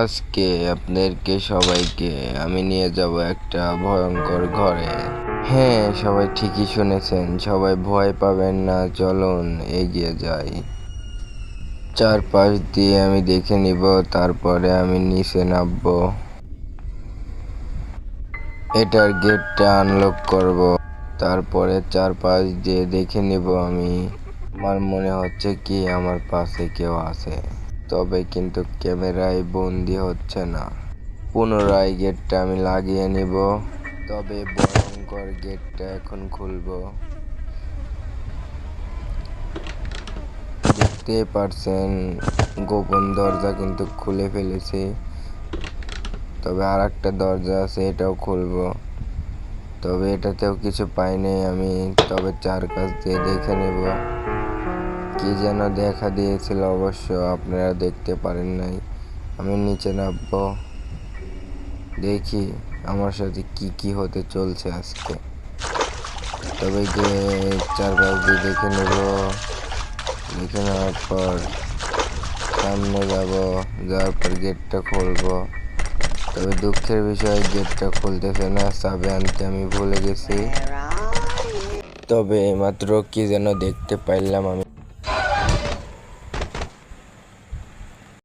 আজকে আপনাদেরকে সবাইকে আমি নিয়ে যাব একটা ভয়ঙ্কর ঘরে। হ্যাঁ, সবাই ঠিকই শুনেছেন, সবাই ভয় পাবেন না, চলুন এগিয়ে যাই। চারপাশ দিয়ে আমি দেখে নিব, তারপরে আমি নিচে নামবো। এটার গেটটা আনলক করব, তারপরে চারপাশ দিয়ে দেখে নিব আমি। আমার মনে হচ্ছে কি আমার পাশে কেউ আছে, তবে কিন্তু ক্যামেরায় বন্দি হচ্ছে না। পুনরায় গেটটা আমি লাগিয়ে নিব, তবে ভয়ঙ্কর গেটটা এখন খুলবো। দেখতেই পারছেন গোপন দরজা কিন্তু খুলে ফেলেছি, তবে আর একটা দরজা আছে, এটাও খুলবো। তবে এটাতেও কিছু পাইনি আমি, তবে চারপাশ দিয়ে দেখে নেব। কি যেন দেখা দিয়েছিল, অবশ্য আপনারা দেখতে পারেন নাই। আমি নিচে নামবো, দেখি আমার সাথে কি কি হতে চলছে আজকে। তবে চারপাশ দিয়ে দেখে নেব, দেখে নেওয়ার পর সামনে যাওয়ার পর গেটটা খুলবো। তবে দুঃখের বিষয় গেটটা খুলতেছে না, চাবি আনতে আমি ভুলে গেছি। তবে মাত্র কি যেন দেখতে পাইলাম আমি।